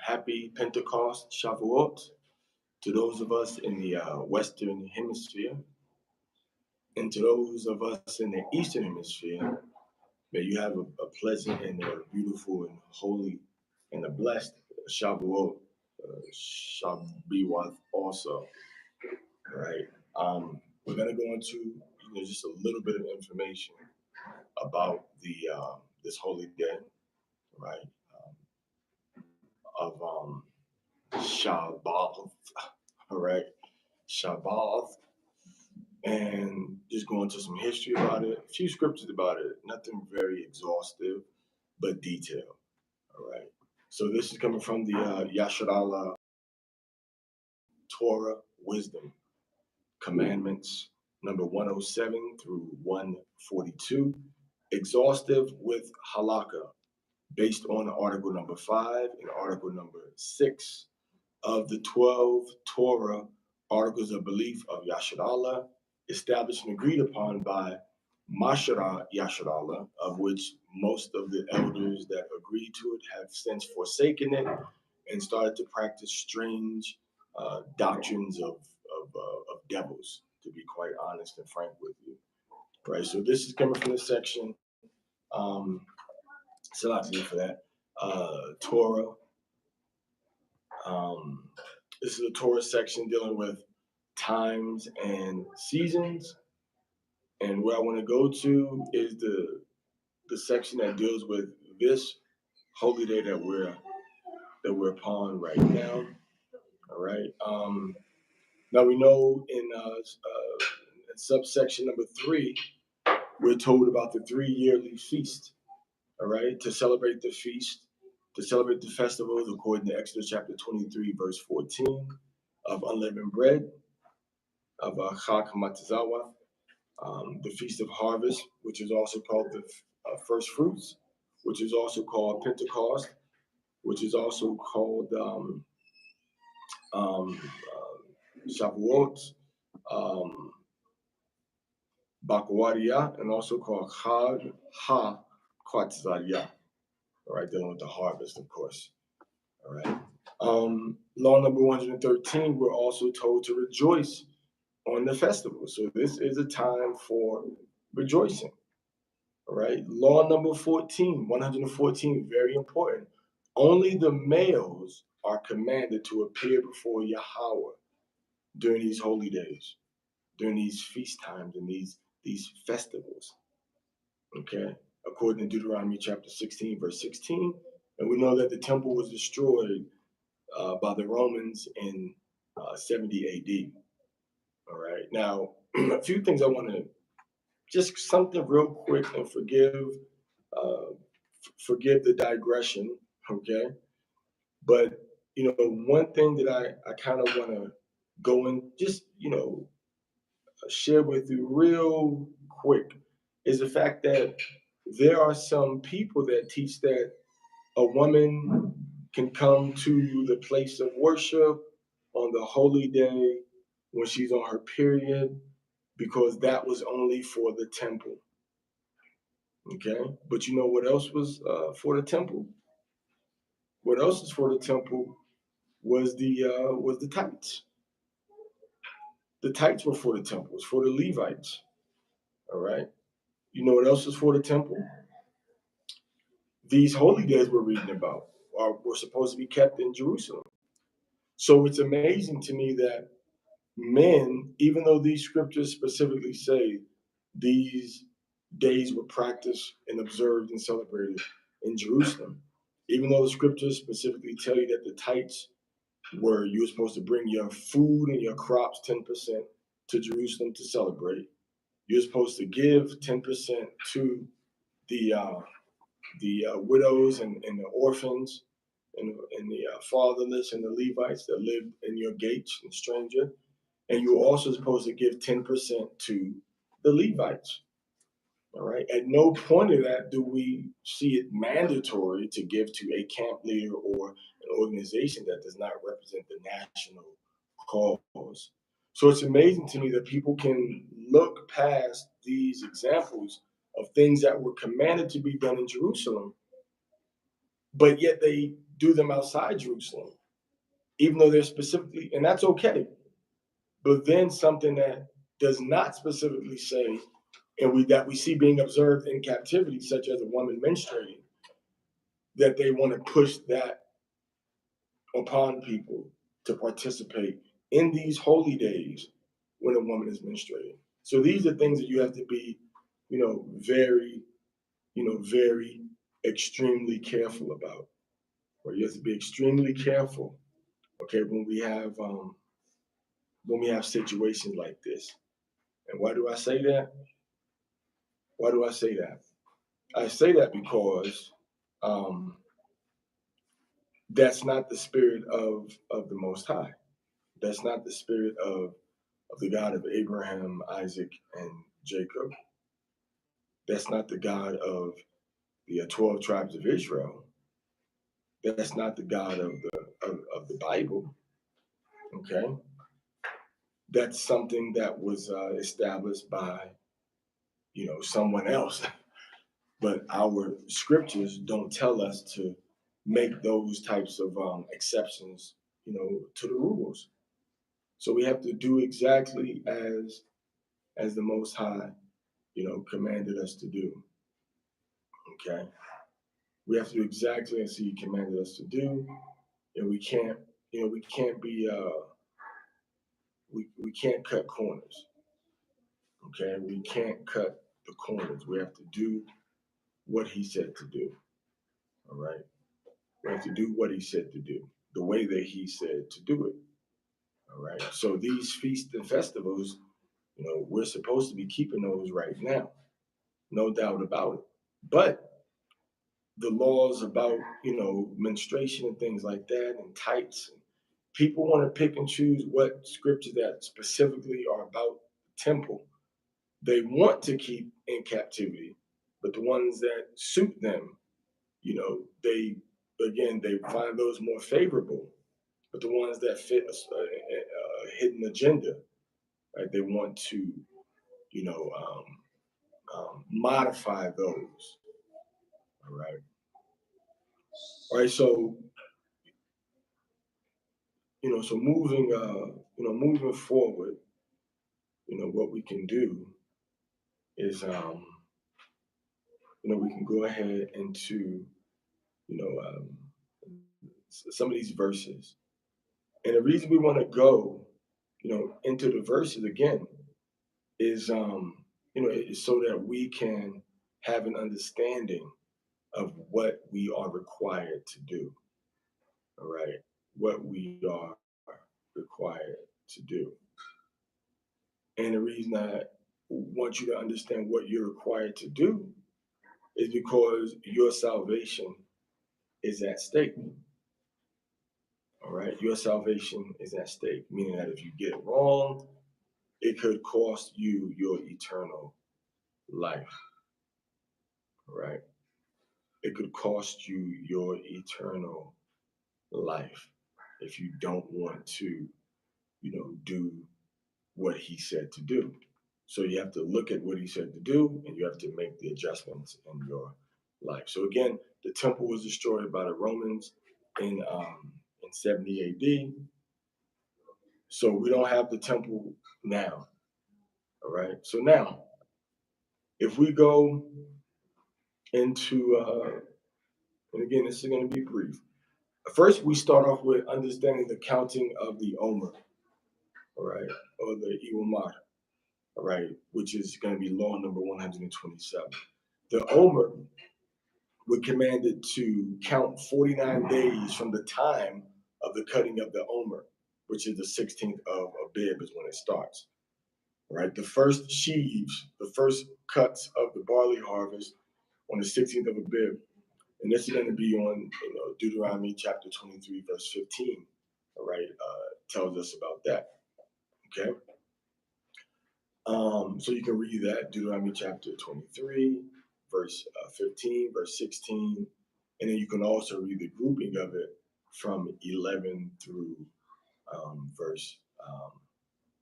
happy Pentecost, Shavuot, to those of us in the Western Hemisphere, and to those of us in the Eastern Hemisphere. May you have a pleasant and a beautiful and holy and a blessed Shavuot, Shabiwath also, right? We're gonna go into just a little bit of information about the this holy day, right? Of Shabbat, all right, Shabbat, and just go into some history about it, a few scriptures about it, nothing very exhaustive, but detailed, all right. So this is coming from the Yasharahla Torah Wisdom Commandments, number 107 through 142, exhaustive with halakha, based on article number 5 and article number 6 of the 12 Torah articles of belief of Yasharahla, established and agreed upon by Masharah Yasharahla, of which most of the elders that agreed to it have since forsaken it and started to practice strange doctrines of devils, to be quite honest and frank with you. Right, so this is coming from the section, it's a lot to do for that, Torah. This is the Torah section dealing with times and seasons. And where I want to go to is the section that deals with this holy day that we're upon right now. All right. Now we know in subsection number 3, we're told about the 3 yearly feast. All right, to celebrate the feast, to celebrate the festivals according to Exodus chapter 23, verse 14, of unleavened bread, of Chag Hamatzawa, the Feast of Harvest, which is also called the First Fruits, which is also called Pentecost, which is also called Shavuot, Bakwaria, and also called Chag HaKwatzariah. All right, dealing with the harvest, of course. All right. Law number 113, we're also told to rejoice on the festival. So this is a time for rejoicing. All right. Law number 14, 114, very important. Only the males are commanded to appear before Yahweh during these holy days, during these feast times and these festivals. Okay. According to Deuteronomy chapter 16, verse 16. And we know that the temple was destroyed by the Romans in 70 AD. All right. Now, a few things I want to, just something real quick, and forgive the digression, okay? But, one thing that I kind of want to go and just, share with you real quick is the fact that there are some people that teach that a woman can come to the place of worship on the holy day when she's on her period, because that was only for the temple. Okay, but you know what else was for the temple? What else is for the temple was the tights. The tights were for the temple. It's for the Levites. All right. You know what else is for the temple? These holy days we're reading about were supposed to be kept in Jerusalem. So it's amazing to me that men, even though these scriptures specifically say these days were practiced and observed and celebrated in Jerusalem, even though the scriptures specifically tell you that the tights were, you were supposed to bring your food and your crops 10% to Jerusalem to celebrate. You're supposed to give 10% to the widows and the orphans and the fatherless and the Levites that lived in your gates and stranger. And you're also supposed to give 10% to the Levites. All right. At no point of that do we see it mandatory to give to a camp leader or an organization that does not represent the national cause. So it's amazing to me that people can look past these examples of things that were commanded to be done in Jerusalem, but yet they do them outside Jerusalem, even though they're specifically, and that's okay. But then something that does not specifically say, and that we see being observed in captivity, such as a woman menstruating, that they want to push that upon people to participate in these holy days when a woman is menstruating. So these are things that you have to be, very, very extremely careful about. Or you have to be extremely careful, okay, when we have situations like this. And why do I say that? Why do I say that? I say that because that's not the spirit of the Most High. That's not the spirit of the God of Abraham, Isaac, and Jacob. That's not the God of the 12 tribes of Israel. That's not the God of the Bible. Okay, that's something that was established by someone else. But our scriptures don't tell us to make those types of exceptions, to the rules. So we have to do exactly as the Most High, commanded us to do. Okay, we have to do exactly as He commanded us to do, and we can't, we can't be, we can't cut corners. Okay, we can't cut the corners. We have to do what He said to do. All right, we have to do what He said to do, the way that He said to do it. All right. So these feasts and festivals, we're supposed to be keeping those right now, no doubt about it. But the laws about, menstruation and things like that and tights, and people want to pick and choose what scriptures that specifically are about the temple they want to keep in captivity, but the ones that suit them, they find those more favorable. But the ones that fit a hidden agenda, right? They want to, you know, modify those. All right. All right. So, so moving forward, what we can do is, we can go ahead into, you know, um, some of these verses. And the reason we want to go, into the verses again is, is so that we can have an understanding of what we are required to do. All right. What we are required to do. And the reason I want you to understand what you're required to do is because your salvation is at stake. All right. Your salvation is at stake, meaning that if you get it wrong, it could cost you your eternal life. All right. It could cost you your eternal life if you don't want to, do what He said to do. So you have to look at what He said to do, and you have to make the adjustments in your life. So again, the temple was destroyed by the Romans in 70 AD. So we don't have the temple now. All right. So now, if we go into, and again, this is going to be brief. First, we start off with understanding the counting of the Omer, all right, or the Iwamar, all right, which is going to be law number 127. The Omer were commanded to count 49 days from the time of the cutting of the Omer, which is the 16th of Abib is when it starts. All right, the first sheaves, the first cuts of the barley harvest on the 16th of Abib, and this is going to be on Deuteronomy chapter 23, verse 15. All right, tells us about that. Okay. So you can read that, Deuteronomy chapter 23, verse 15, verse 16, and then you can also read the grouping of it from 11 through verse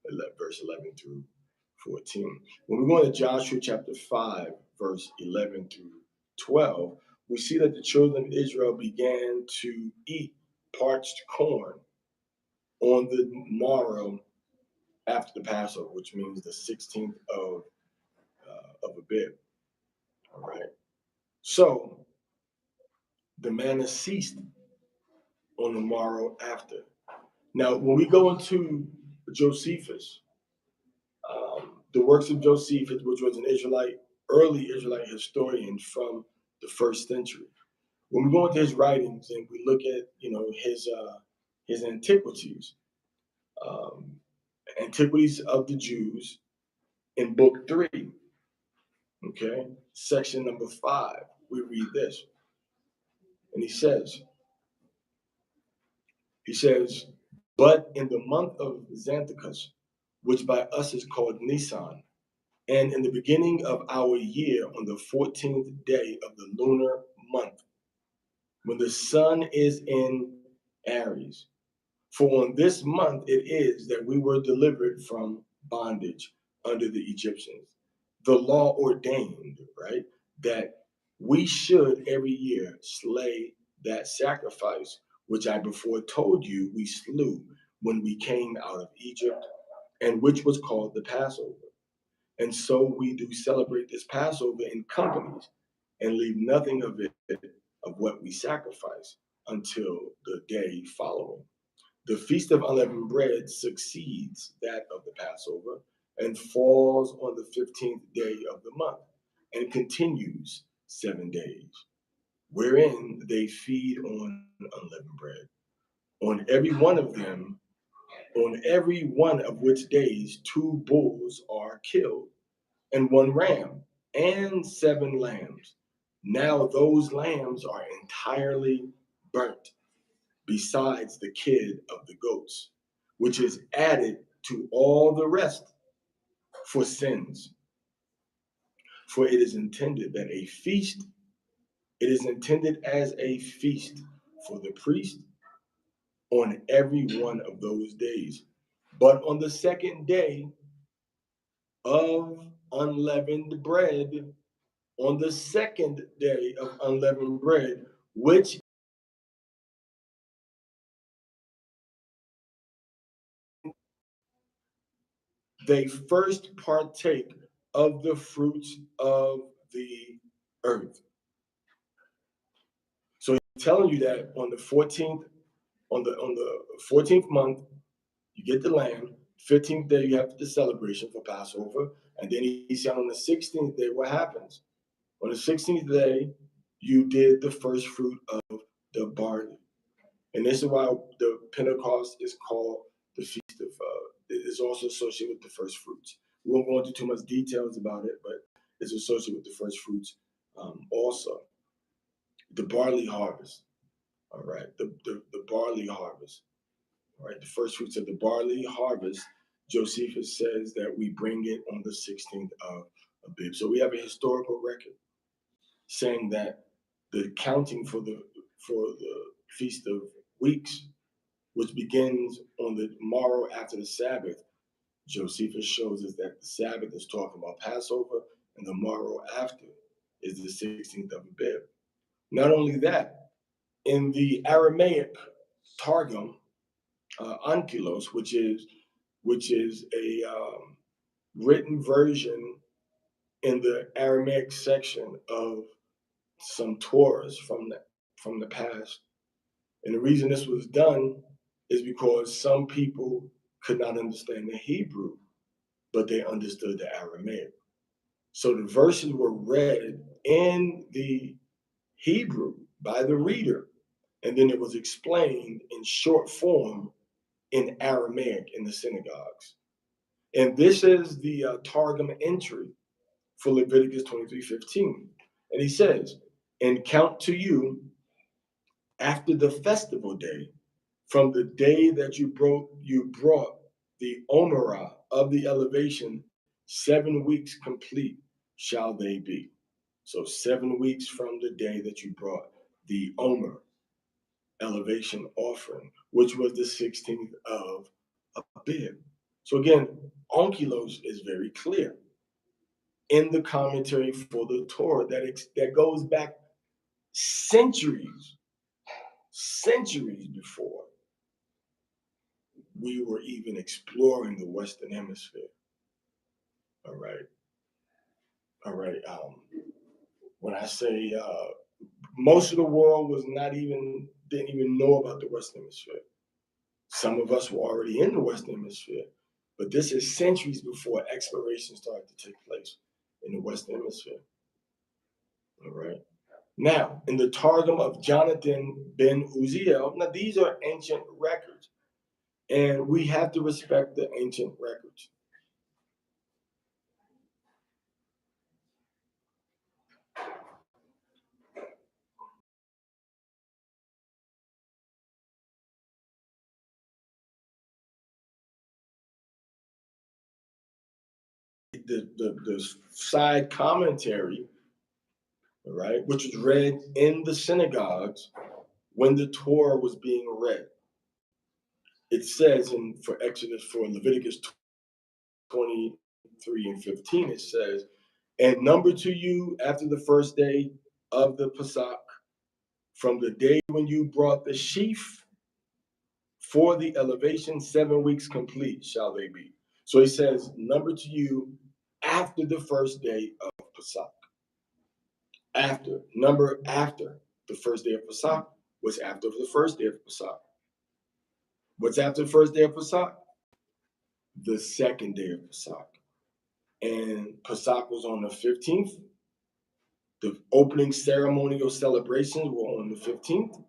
11 through 14. When we go into Joshua chapter 5, verse 11 through 12, we see that the children of Israel began to eat parched corn on the morrow after the Passover, which means the 16th of Abib. All right. So the manna ceased on the morrow after. Now, when we go into Josephus, the works of Josephus, which was an early Israelite historian from the first century, when we go into his writings and we look at, his antiquities, um, antiquities of the Jews in book 3, okay, section number 5, we read this, and he says, but in the month of Xanthicus, which by us is called Nisan, and in the beginning of our year on the 14th day of the lunar month, when the sun is in Aries. For on this month it is that we were delivered from bondage under the Egyptians. The law ordained, right, that we should every year slay that sacrifice, which I before told you we slew when we came out of Egypt, and which was called the Passover. And so we do celebrate this Passover in companies and leave nothing of it, of what we sacrifice, until the day following. The Feast of Unleavened Bread succeeds that of the Passover and falls on the 15th day of the month and continues 7 days, wherein they feed on unleavened bread. On every one of them, on every one of which days 2 bulls are killed, and 1 ram, and 7 lambs. Now those lambs are entirely burnt, besides the kid of the goats, which is added to all the rest for sins. For it is intended that a feast, it is intended as a feast for the priest on every one of those days. But on the second day of unleavened bread, on the second day of unleavened bread, which they first partake of the fruits of the earth. So he's telling you that on the 14th, on the 14th month, you get the lamb. 15th day, you have the celebration for Passover. And then he said on the 16th day, what happens? On the 16th day, you did the first fruit of the barley. And this is why the Pentecost is called the Feast of, it is also associated with the first fruits. We won't go into too much details about it, but it's associated with the first fruits also. The barley harvest, all right, the barley harvest, all right, the first fruits of the barley harvest, Josephus says that we bring it on the 16th of Abib. So we have a historical record saying that the counting for the Feast of Weeks, which begins on the morrow after the Sabbath, Josephus shows us that the Sabbath is talking about Passover, and the morrow after is the 16th of Abib. Not only that, in the Aramaic Targum, Onkelos, which is a written version in the Aramaic section of some Torahs from the past. And the reason this was done is because some people could not understand the Hebrew, but they understood the Aramaic. So the verses were read in the Hebrew by the reader, and then it was explained in short form in Aramaic in the synagogues. And this is the Targum entry for Leviticus 23:15. And he says, and count to you after the festival day, from the day that you brought the Omerah of the elevation, 7 weeks complete shall they be. So 7 weeks from the day that you brought the Omer elevation offering, which was the 16th of Abib. So again, Onkelos is very clear in the commentary for the Torah that goes back centuries before we were even exploring the Western Hemisphere. All right. When I say most of the world didn't even know about the Western Hemisphere. Some of us were already in the Western Hemisphere, but this is centuries before exploration started to take place in the Western Hemisphere. All right. Now, in the Targum of Jonathan ben Uziel, now these are ancient records, and we have to respect the ancient records. The side commentary, right, which was read in the synagogues when the Torah was being read. It says for Leviticus 23 and 15, it says, and number to you after the first day of the Pesach, from the day when you brought the sheaf for the elevation, 7 weeks complete shall they be. So he says, number to you after the first day of Pesach. After the first day of Pesach was after the first day of Pesach. What's after the first day of Pesach? The second day of Pesach. And Pesach was on the 15th. The opening ceremonial celebrations were on the 15th.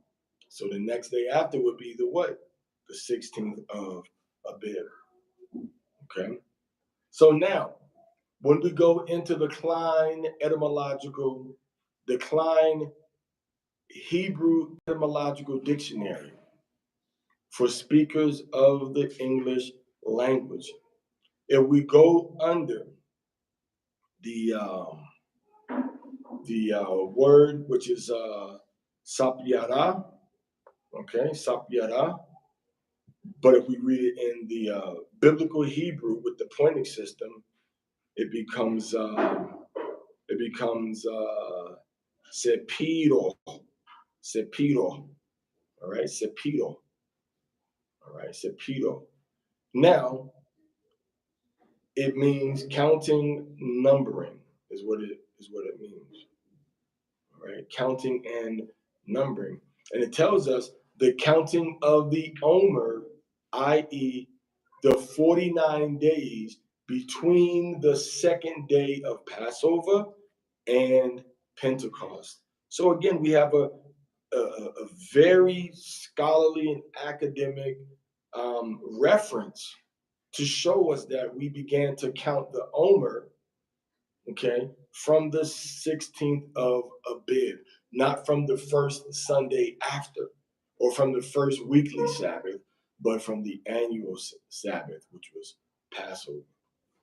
So the next day after would be the what? The 16th of Abib. Okay. So now, when we go into the Klein Hebrew etymological dictionary for speakers of the English language, if we go under the word which is sapyara, okay, sapyara, but if we read it in the biblical Hebrew with the pointing system, it becomes sepiro, all right, sepiro. Now, it means counting, numbering is what it means. All right, counting and numbering, and it tells us the counting of the Omer, i.e., the 49 days between the second day of Passover and Pentecost. So again, we have a very scholarly and academic reference to show us that we began to count the Omer, okay, from the 16th of Abib, not from the first Sunday after, or from the first weekly Sabbath, but from the annual Sabbath, which was Passover.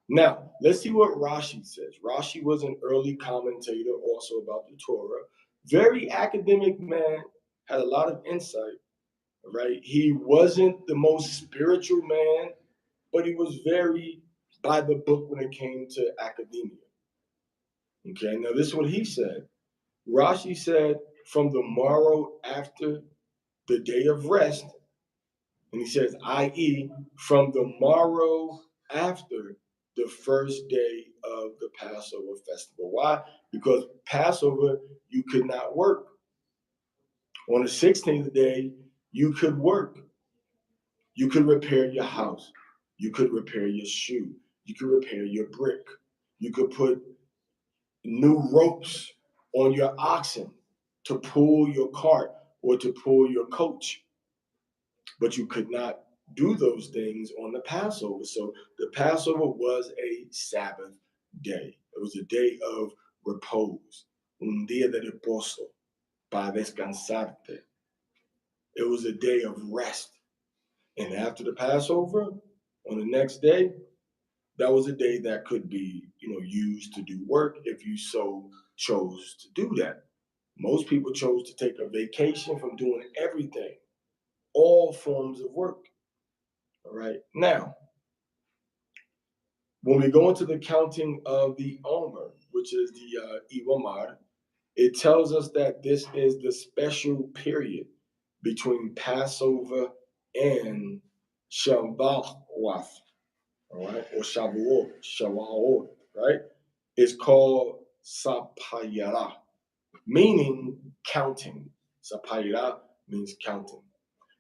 Now, let's see what Rashi says. Rashi was an early commentator also about the Torah. Very academic man, had a lot of insight, right? He wasn't the most spiritual man, but he was very by the book when it came to academia. Okay, now this is what he said. Rashi said, from the morrow after the day of rest, and he says, i.e., from the morrow after the first day of the Passover festival. Why? Because Passover, you could not work. On the 16th day, you could work. You could repair your house. You could repair your shoe. You could repair your brick. You could put new ropes on your oxen to pull your cart or to pull your coach. But you could not do those things on the Passover. So the Passover was a Sabbath day. It was a day of repose. Un día de reposo, para descansarte. It was a day of rest. And after the Passover, on the next day, that was a day that could be, used to do work if you so chose to do that. Most people chose to take a vacation from doing everything, all forms of work. All right. Now, when we go into the counting of the Omer, which is the Iwamar, it tells us that this is the special period between Passover and Shabbat, all right, or Shavuot, right? It's called Sapayara, meaning counting. Sapayara means counting.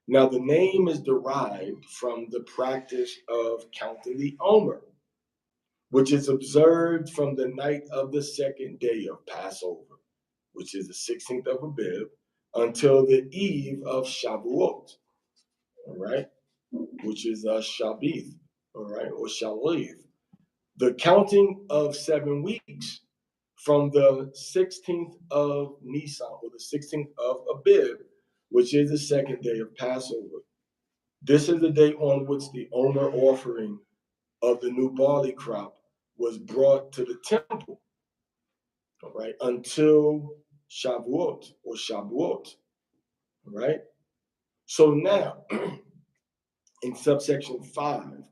Now, the name is derived from the practice of counting the Omer, which is observed from the night of the second day of Passover, which is the 16th of Abib, until the eve of Shavuot, all right, which is Shabith, all right, or Shalith. The counting of 7 weeks from the 16th of Nisan, or the 16th of Abib, which is the second day of Passover. This is the day on which the Omer offering of the new barley crop was brought to the temple, all right, until Shavuot or Shabuot, all right? So now, in subsection 5,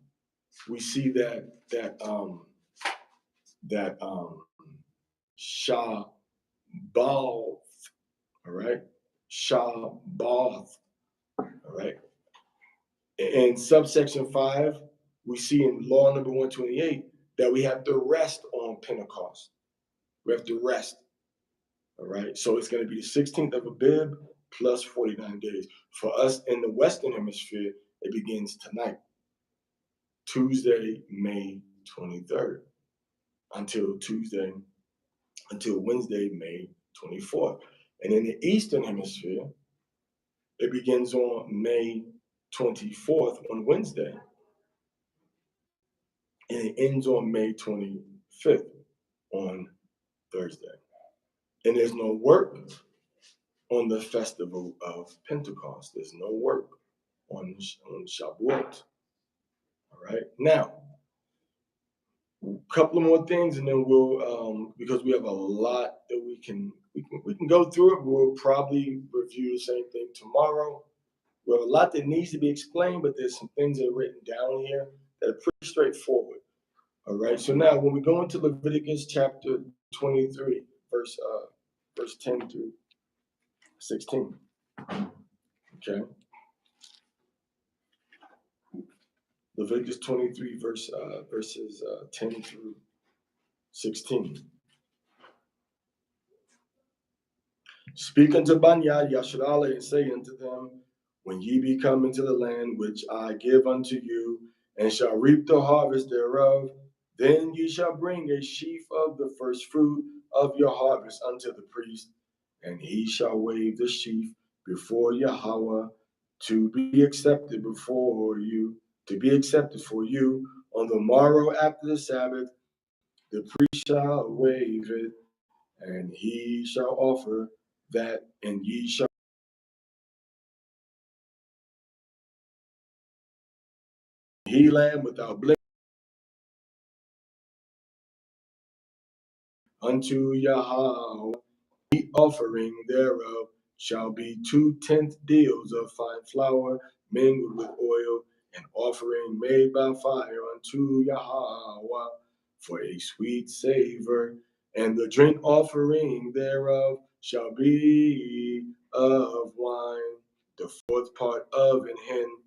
we see that Shabath, all right, Shabath, all right. In subsection 5, we see in law number 128 that we have to rest on Pentecost. We have to rest. All right. So it's going to be the 16th of Abib plus 49 days. For us in the Western Hemisphere, it begins tonight, Tuesday, May 23rd, until Wednesday, May 24th. And in the Eastern Hemisphere, it begins on May 24th on Wednesday, and it ends on May 25th on Thursday. And there's no work on the festival of Pentecost. There's no work on Shavuot. All right. Now, a couple of more things, and then we'll, because we have a lot that we can go through it. We'll probably review the same thing tomorrow. We have a lot that needs to be explained, but there's some things that are written down here that are pretty straightforward. All right. So now, when we go into Leviticus chapter 23, verse 10 through 16. Okay. Leviticus 23, verses 10 through 16. Speak unto Banya Yasharahla, and say unto them, when ye be come into the land which I give unto you, and shall reap the harvest thereof, then ye shall bring a sheaf of the first fruit of your harvest unto the priest, and he shall wave the sheaf before Yahweh to be accepted for you on the morrow after the Sabbath. The priest shall wave it, and he shall offer that, and ye shall he lamb without blemish unto Yahweh. The offering thereof shall be 2/10 deals of fine flour mingled with oil, an offering made by fire unto Yahweh for a sweet savor. And the drink offering thereof shall be of wine, the fourth part of an hin.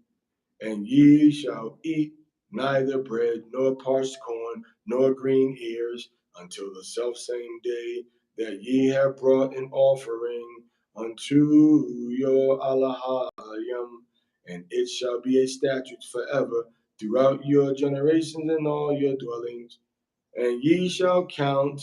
And ye shall eat neither bread, nor parched corn, nor green ears, until the selfsame day that ye have brought an offering unto your Allahayim. And it shall be a statute forever throughout your generations in all your dwellings. And ye shall count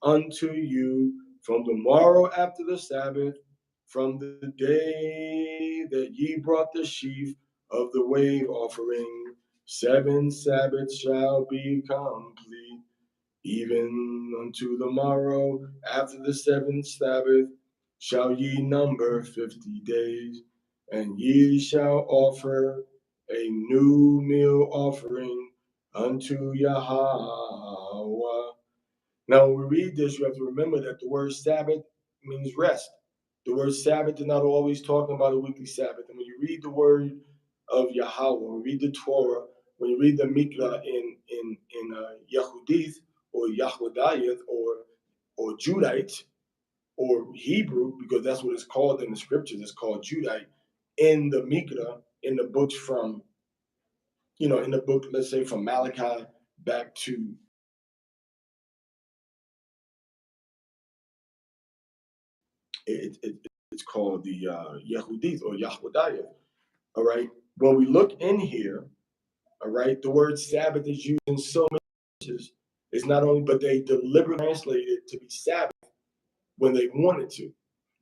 unto you from the morrow after the Sabbath, from the day that ye brought the sheaf of the wave offering. 7 Sabbaths shall be complete, even unto the morrow after the 7th Sabbath shall ye number 50 days, and ye shall offer a new meal offering unto Yahweh. Now, when we read this, you have to remember that the word Sabbath means rest. The word Sabbath is not always talking about a weekly Sabbath. And when you read the word of Yahweh, when you read the Torah, when you read the Mikra in Yehudith or Yahudayith or Judite, or Hebrew, because that's what it's called in the scriptures. It's called Judite. In the Mikra, in the books from, in the book, let's say from Malachi back to it's called the Yehudith or Yahweh. All right. When we look in here, all right, the word Sabbath is used in so many places. It's not only, but they deliberately translated it to be Sabbath when they wanted to.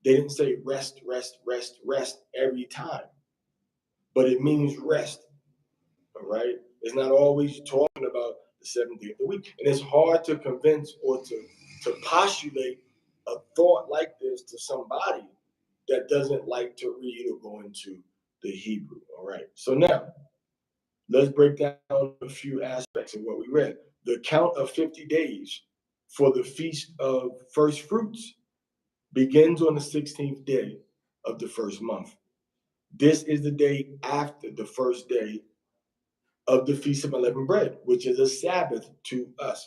They didn't say rest, rest, rest, rest every time, but it means rest. All right. It's not always talking about the seventh day of the week. And it's hard to convince or to postulate a thought like this to somebody that doesn't like to read or go into the Hebrew. All right. So now let's break down a few aspects of what we read. The count of 50 days for the Feast of First Fruits begins on the 16th day of the first month. This is the day after the first day of the Feast of Unleavened Bread, which is a Sabbath to us.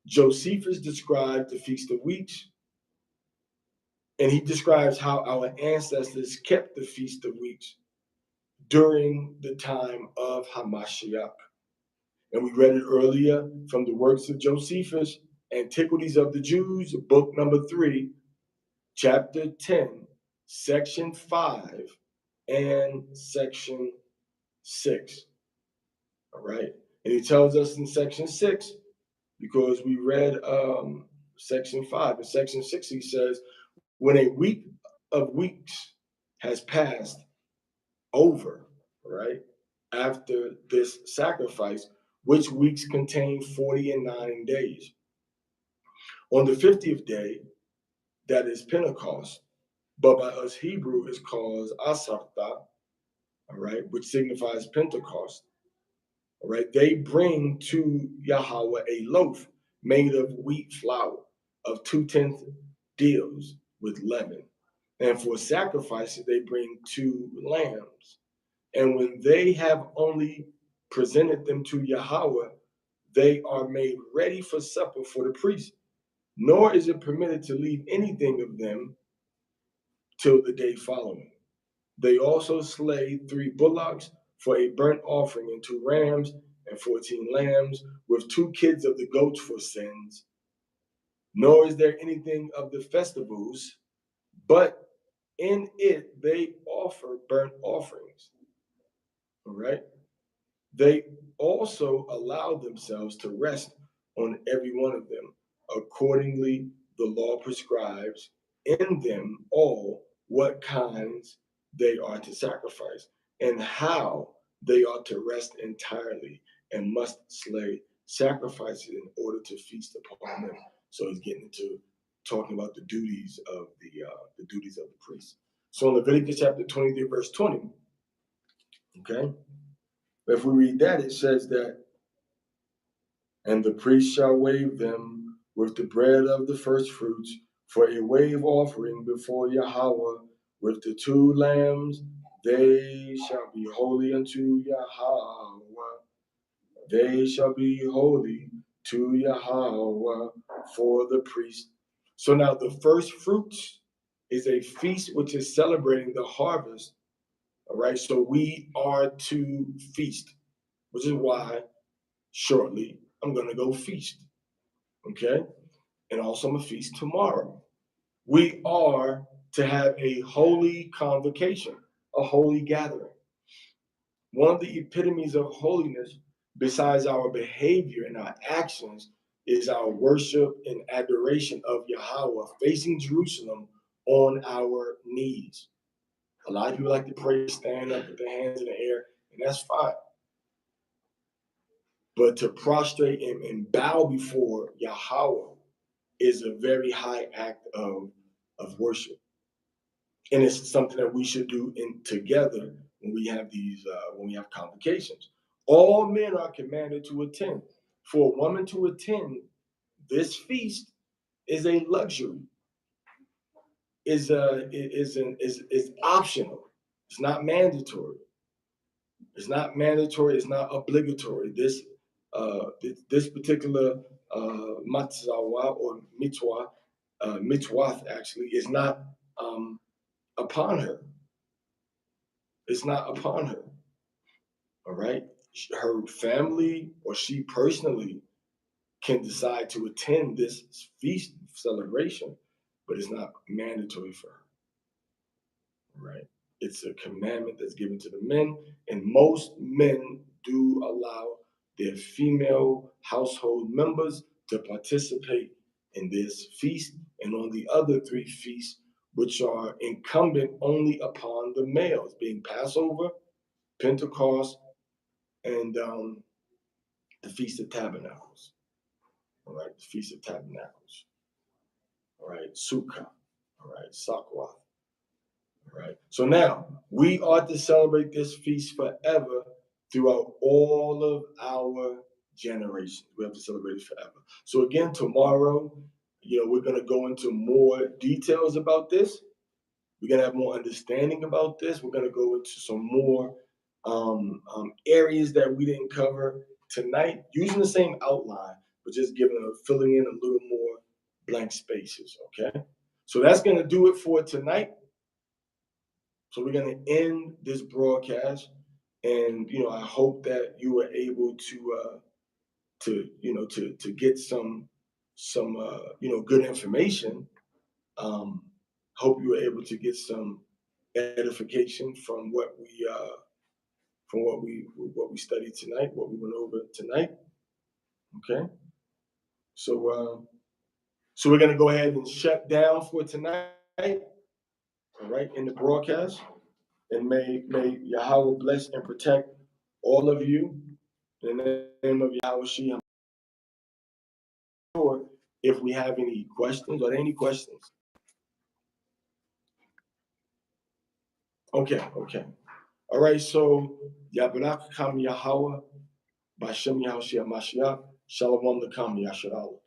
Josephus described the Feast of Weeks, and he describes how our ancestors kept the Feast of Weeks during the time of Hamashiach. And we read it earlier from the works of Josephus, Antiquities of the Jews, book number 3, chapter 10, section 5, and section 6. All right. And he tells us in section 6, because we read section 5. In section 6, he says, when a week of weeks has passed over, right, after this sacrifice, which weeks contain 40 and 9 days. On the 50th day, that is Pentecost, but by us Hebrew is called Asarta, all right, which signifies Pentecost. All right, they bring to Yahweh a loaf made of wheat flour of 2/10 deals with leaven. And for sacrifices, they bring 2 lambs. And when they have only presented them to Yahweh, they are made ready for supper for the priest. Nor is it permitted to leave anything of them till the day following. They also slay 3 bullocks for a burnt offering and 2 rams and 14 lambs with 2 kids of the goats for sins. Nor is there anything of the festivals, but in it they offer burnt offerings. All right. They also allow themselves to rest on every one of them. Accordingly, the law prescribes in them all what kinds they are to sacrifice and how they ought to rest entirely and must slay sacrifices in order to feast upon them. So he's getting into talking about the duties of the duties of the priest. So in Leviticus chapter 23, verse 20, okay, if we read that, it says that, and the priest shall wave them with the bread of the first fruits for a wave offering before Yahweh with the 2 lambs. They shall be holy unto Yahweh. They shall be holy to Yahweh for the priest. So now the first fruits is a feast which is celebrating the harvest. All right, so we are to feast, which is why shortly I'm going to go feast. Okay, and also I'm going to feast tomorrow. We are to have a holy convocation, a holy gathering. One of the epitomes of holiness, besides our behavior and our actions, is our worship and adoration of Yahweh, facing Jerusalem on our knees. A lot of people like to pray, stand up with their hands in the air, and that's fine. But to prostrate and bow before Yahweh is a very high act of worship. And it's something that we should do together when we have convocations. All men are commanded to attend. For a woman to attend this feast is a luxury, is optional. It's not mandatory. It's not mandatory. It's not obligatory. This particular matzawa or mitwa mitzwath actually is not upon her. It's not upon her. All right. Her family or she personally can decide to attend this feast celebration, but it's not mandatory for her. Right? It's a commandment that's given to the men, and most men do allow their female household members to participate in this feast and on the other three feasts, which are incumbent only upon the males, being Passover, Pentecost, and the Feast of Tabernacles. All right, the Feast of Tabernacles. All right, Sukkah. All right, Sakwath. Right. So now we are to celebrate this feast forever throughout all of our generations. We have to celebrate it forever. So again, tomorrow, we're going to go into more details about this. We're going to have more understanding about this. We're going to go into some more areas that we didn't cover tonight, using the same outline, but just filling in a little more blank spaces. Okay. So that's going to do it for tonight. So we're going to end this broadcast, and I hope that you were able to get some good information. Hope you were able to get some edification from what we studied tonight, what we went over tonight. Okay, so we're going to go ahead and shut down for tonight. All right, in the broadcast. And may Yahweh bless and protect all of you in the name of Yahweh Shia. If we have any questions, are there any questions? Okay. All right, so Yabarak Kam Yahweh, Bashem Yahweh Mashiach, Shalom Lakam Yasharahla.